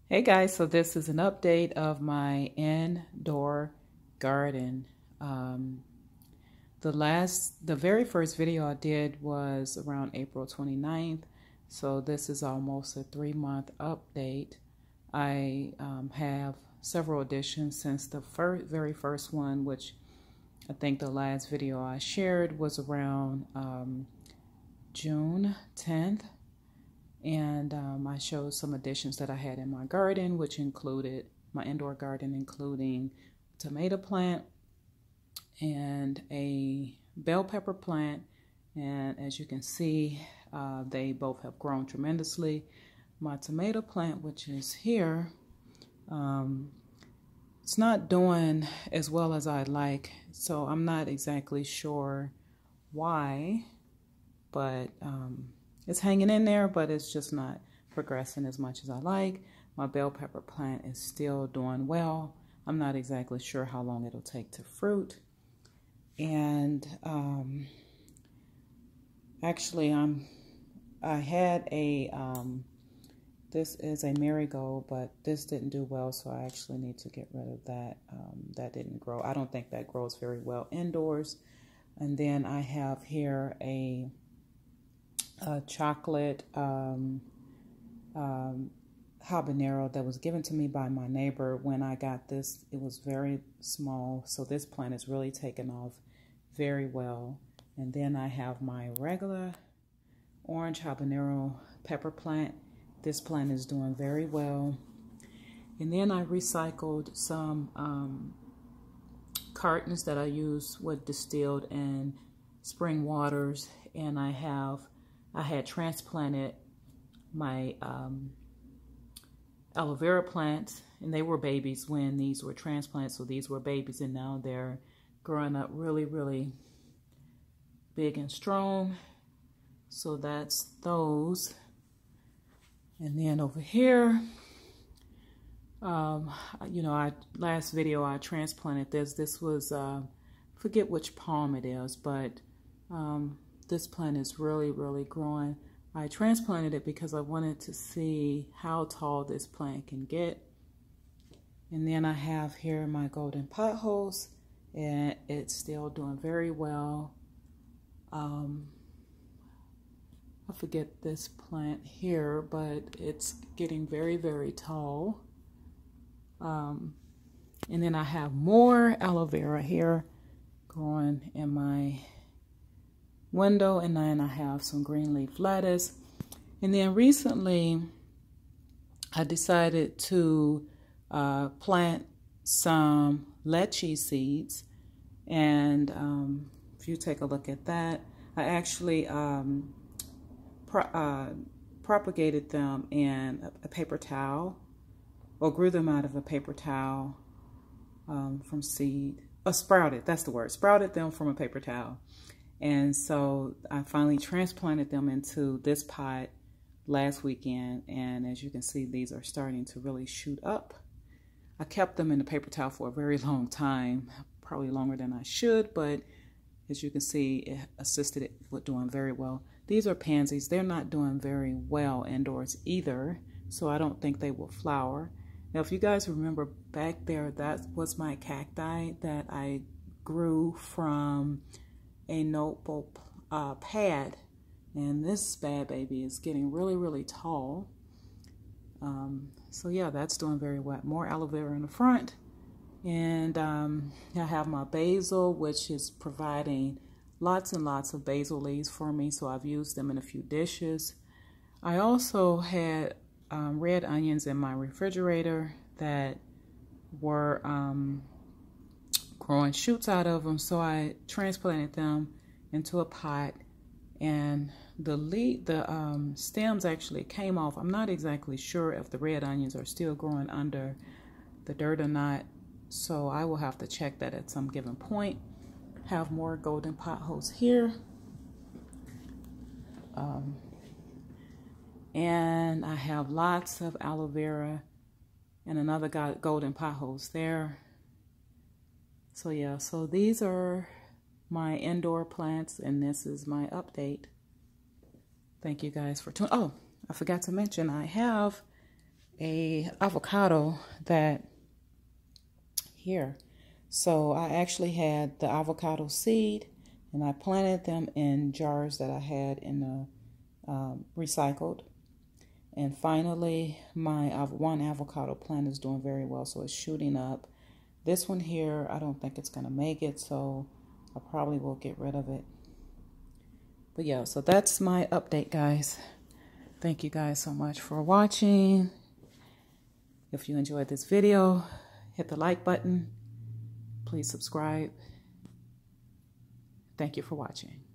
Hey guys, so this is an update of my indoor garden. The very first video I did was around April 29th, so this is almost a 3-month update. I have several additions since the very first one, which I think the last video I shared was around June 10th. And I showed some additions that I had in my garden, which included my indoor garden, including tomato plant and a bell pepper plant. And as you can see, they both have grown tremendously. My tomato plant, which is here, it's not doing as well as I'd like, so I'm not exactly sure why, but it's hanging in there, but it's just not progressing as much as I like. My bell pepper plant is still doing well. I'm not exactly sure how long it'll take to fruit. And actually, I had a, this is a marigold, but this didn't do well, so I actually need to get rid of that. That didn't grow. I don't think that grows very well indoors. And then I have here a chocolate habanero that was given to me by my neighbor. When I got this, it was very small, so this plant is really taken off very well. And then I have my regular orange habanero pepper plant. This plant is doing very well. And then I recycled some cartons that I used with distilled and spring waters, and I had transplanted my aloe vera plants, and they were babies when these were transplanted, so these were babies, and now they're growing up really, really big and strong. So that's those. And then over here, last video I transplanted this. This was, forget which palm it is, but this plant is really, really growing. I transplanted it because I wanted to see how tall this plant can get. And then I have here my golden potholes, and it's still doing very well. I forget this plant here, but it's getting very, very tall. And then I have more aloe vera here growing in my window, and then I have some green leaf lettuce. And then recently I decided to plant some lychee seeds, and if you take a look at that, I actually propagated them in a paper towel, or grew them out of a paper towel from seed. Sprouted, that's the word. Sprouted them from a paper towel. And so I finally transplanted them into this pot last weekend. And as you can see, these are starting to really shoot up. I kept them in the paper towel for a very long time, probably longer than I should, but as you can see, it assisted it with doing very well. These are pansies. They're not doing very well indoors either, so I don't think they will flower. Now, if you guys remember back there, that was my cacti that I grew from a notebook pad, and this bad baby is getting really, really tall. So yeah, that's doing very well. More aloe vera in the front, and I have my basil, which is providing lots and lots of basil leaves for me, so I've used them in a few dishes. I also had red onions in my refrigerator that were growing shoots out of them, so I transplanted them into a pot, and the stems actually came off. I'm not exactly sure if the red onions are still growing under the dirt or not, so I will have to check that at some given point. Have more golden potholes here, and I have lots of aloe vera and another golden potholes there. So yeah, so these are my indoor plants, and this is my update. Thank you guys for tuning. Oh, I forgot to mention I have a avocado that here. So I actually had the avocado seed, and I planted them in jars that I had in the recycled. And finally, my one avocado plant is doing very well, so it's shooting up. This one here, I don't think it's going to make it, so I probably will get rid of it. But yeah, so that's my update, guys. Thank you guys so much for watching. If you enjoyed this video, hit the like button. Please subscribe. Thank you for watching.